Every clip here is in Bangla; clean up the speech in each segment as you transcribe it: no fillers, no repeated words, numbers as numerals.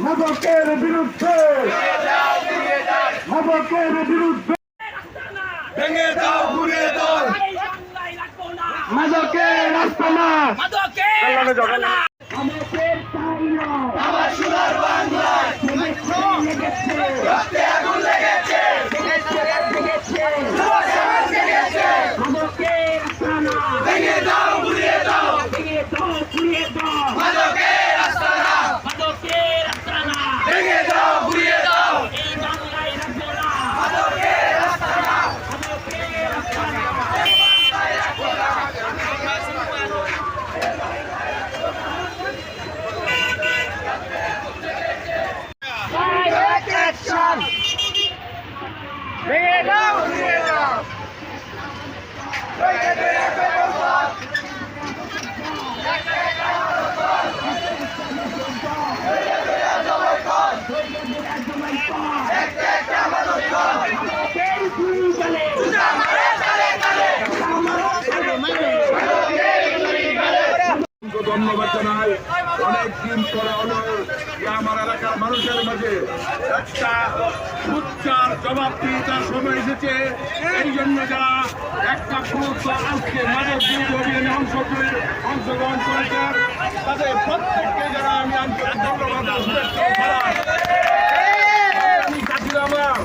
মাদকের বিরুদ্ধে মাদকের বিরুদ্ধে ভেঙে দাও ঘুরিয়ে দাও মাদকের আস্তানা আমাদের আমার সোনার বাংলায় রক্তে আগুন লেগেছে মাদকের আস্তানা ভেঙে দাও ঘুরিয়ে দাও মাদকের আস্তানা ভেঙে দাও ঘুরিয়ে দাও মাদকের আস্তানা ভেঙে দাও ঘুরিয়ে দাও ধন্যবাদ জানাই। অনেকদিন পরে হলো যে আমার এলাকার মানুষের মাঝে একটা সুচ্চার জবাবদিহিতার সময় এসেছে। এই জন্য যারা একটা গুরুত্ব আজকে মাদক বিরোধী অভিযানে অংশগ্রহণ করেছেন তাদের প্রত্যেককে যারা আমি আন্তরিক ধন্যবাদ আমার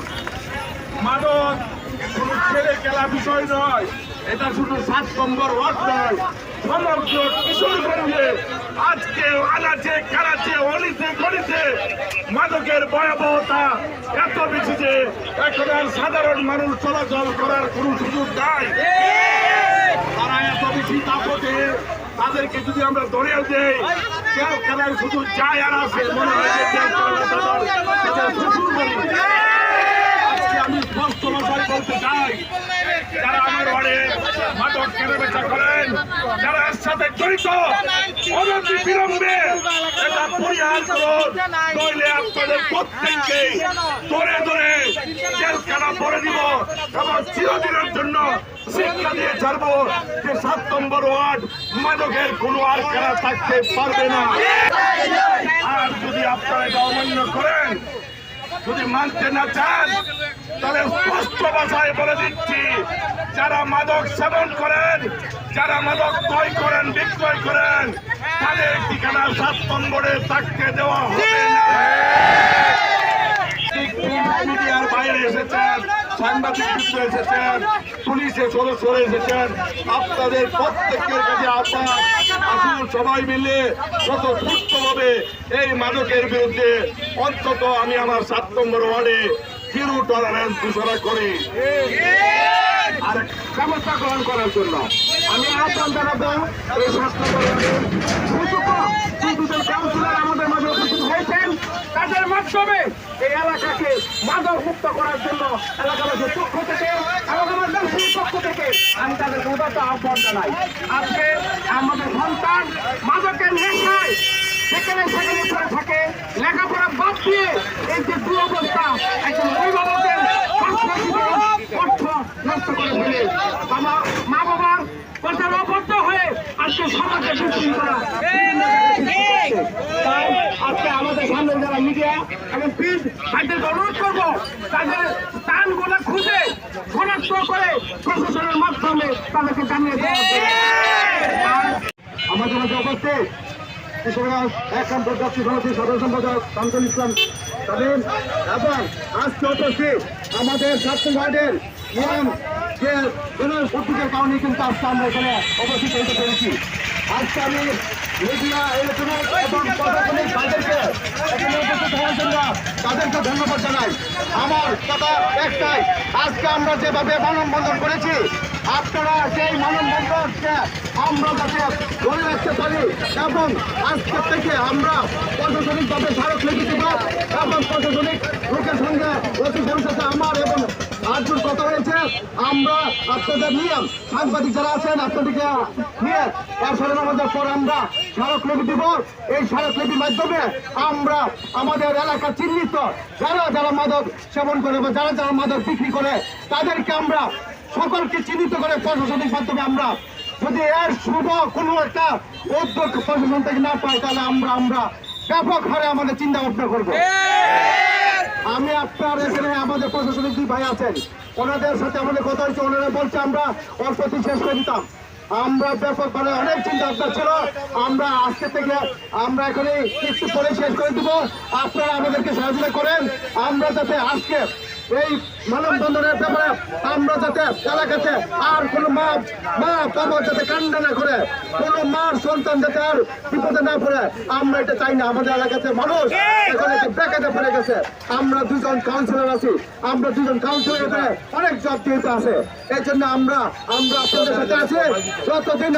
মাদক কোনো ছেলে খেলা বিষয় নয়, এটা শুধু 7 নম্বর ওয়ার্ড নয়, সমগ্র কিশোরগঞ্জে আজকে আনাচে কানাচে অলিতে গলিতে মাদকের ভয়াবহতা এত বেশি যে এখন আর সাধারণ মানুষ চলাচল করার কোনো সুযোগ নাই। তারা এত বেশি তাপতে তাদেরকে যদি আমরা ধরেও দেই জেলখানায় শুধু যায় আর আসে মনে হয় যে জেলখানায় তাদের শ্বশুর বাড়ি। আজকে আমি স্পষ্ট ভাষায় বলতে চাই, যারা আমার ঘরে মাদক কেনাবেচা করেন, যারা এর সাথে জড়িত, অনতি বিলম্বে এটা পরিহার করুন, নইলে আপনাদের প্রত্যেককে ধরে ধরে জেলখানা ভরে দিব এবং চিরদিনের জন্য শিক্ষা দিয়ে ছাড়বো যে 7 নম্বর ওয়ার্ড মাদকের কোনো আর খেলা থাকতে পারবে না। আর যদি আপনারা এটা অমান্য করেন, যদি মানতে না চান, তাহলে স্পষ্ট ভাষায় বলে দিচ্ছি, যারা মাদক সেবন করেন, যারা মাদক ক্রয় করেন, বিক্রয় করেন, তাদের ঠিকানা 7 নম্বরে থাকতে দেওয়া হবে না। মিডিয়ার বাইরে এসেছেন, সাংবাদিক এসেছেন, পুলিশের সদস্য এসেছেন, আপনাদের প্রত্যেকের কাছে আসুন সবাই মিলে কত সুস্থভাবে এই মাদকের বিরুদ্ধে অন্তত আমি আমার 7 নম্বর ওয়ার্ডে জিরো টলারেন্স ঘোষণা করি আর ব্যবস্থা গ্রহণ করার জন্য আমি আহ্বান জানাবো। এই 7 নম্বর ওয়ার্ডে কাউন্সিলর আমাদের মাঝে উপস্থিত হয়েছেন, তাদের মাধ্যমে এই এলাকাকে মাদক মুক্ত করার জন্য এলাকাবাসীর পক্ষ থেকে এবং আমার ব্যবসায়ীর পক্ষ থেকে আমি তাদের উদাত্ত আহ্বান জানাই। আজকে আমাদের সন্তান মাদকের নেশায় সেখানে সেখানে পড়ে থাকে, লেখাপড়া বাদ দিয়ে এই যে দুরবস্থা, একজন অভিভাবকের অর্থ নষ্ট করে ফেলে মা বাবার কথার অবদ্ধ হয়ে আজকে সমাজে বিশৃঙ্খলা। তাই আজকে আমাদের সামনে যারা মিডিয়া এবং প্রিন্ট ভাইদেরকে অনুরোধ করবো, তাদের স্থানগুলো খুঁজে শনাক্ত করে প্রশাসনের মাধ্যমে তাদেরকে জানিয়ে দেওয়া। আমাদের মধ্যে উপস্থিত কিশোরগঞ্জ 1 নম্বর জাতীয় সমিতির সাধারণ সম্পাদক শামসুল ইসলাম তাদের এবং আজকে উপস্থিত আমাদের 7 ওয়ার্ডের নিয়ম যে উদ্যোগের কারণে কিন্তু আজকে আমরা এখানে উপস্থিত হতে পেরেছি। আজকে আমি মিডিয়া ইলেকট্রনিক এবং প্রশাসনিক ভাইদেরকে এখানে উপস্থিত হওয়ার জন্য তাদেরকে ধন্যবাদ জানাই। আমার কথা একটাই, আজকে আমরা যেভাবে মানববন্ধন করেছি, আপনারা সেই মানববন্ধনকে আমরা যাতে ধরে রাখতে পারি এবং আজকে থেকে আমরা প্রশাসনিকভাবে স্মারকলিপি দিব এবং প্রশাসনিক লোকের সঙ্গে অতি ভবিষ্যতে আমার এবং আর্জুর কথা হয়েছে, আমরা আপনাদের নিয়ে সাংবাদিক যারা আছেন আপনাদেরকে নিয়ে তারপরে আমাদের পর আমরা স্মারকলিপি দিব। এই স্মারকলিপির মাধ্যমে আমরা আমাদের এলাকা চিহ্নিত যারা যারা মাদক সেবন করে বা যারা যারা মাদক বিক্রি করে তাদেরকে আমরা সকলকে চিহ্নিত করে প্রশাসনিক মাধ্যমে আমরা যদি এর শুভ কোনো একটা উদ্যোগ প্রশাসন থেকে না পাই, তাহলে আমরা ব্যাপক হারে আমাদের চিন্তা ভাবনা করবো। আমি আপনার এখানে আমাদের প্রশাসনিক দুই ভাই আছেন, ওনাদের সাথে আমাদের কথা হচ্ছে, ওনারা বলছে আমরা অল্পতি শেষ করে দিতাম। আমরা ব্যাপকভাবে অনেক চিন্তা ভাবনা ছিল, আমরা আজকে থেকে আমরা এখানে একটু পরে শেষ করে দিব। আপনারা আমাদেরকে সহযোগিতা করেন, আমরা যাতে আজকে এই মানববন্ধনের ব্যাপারে আমরা যাতে এলাকাতে আর কোনো মা বাবা যাতে কান্না না করে, কোনো মার সন্তান যাতে আর বিপদে না পড়ে, আমরা এটা চাই না। আমাদের এলাকাতে মানুষ এখানে বেকাতে পড়ে গেছে। আমরা দুজন কাউন্সিলর আছি, আমরা দুজন কাউন্সিলর অনেক জব দিতে আছে। এই জন্য আমরা আপনাদের সাথে আছি। যতদিন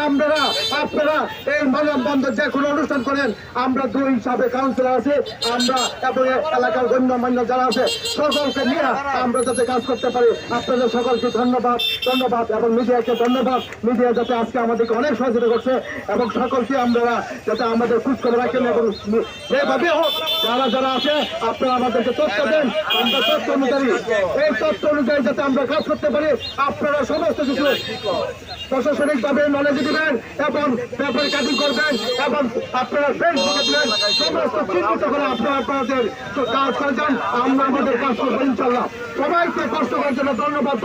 আপনারা এই মানববন্ধন যে কোনো অনুষ্ঠান করেন, আমরা দুই হিসাবে কাউন্সিলর আছি, আমরা এবং এলাকার গণ্যমান্য যারা আছে সকলকে নিয়ে আমরা যাতে কাজ করতে পারি। আপনাদের সকলকে ধন্যবাদ এবং মিডিয়াকে ধন্যবাদ। মিডিয়া যাতে আজকে আমাদেরকে অনেক সহযোগিতা করছে এবং সকলকে আমরা যাতে আমাদের খোঁজ করে রাখেন এবং যেভাবে হোক যারা আছে আপনারা আমাদেরকে তথ্য দেন, আমরা তথ্য অনুযায়ী এই তথ্য অনুযায়ী যাতে আমরা কাজ করতে পারি। আপনারা সমস্ত কিছু প্রশাসনিক ভাবে নলেজ দিবেন এবং পেপার কাটিং করবেন এবং আপনারা ফেসবুকে দিবেন, সমস্ত চিন্তিত করে আপনারা আপনাদের কাজ করে যান। আমরা আমাদের কাজ করবো ইনশাল্লাহ। সবাইকে কষ্ট করার জন্য ধন্যবাদ।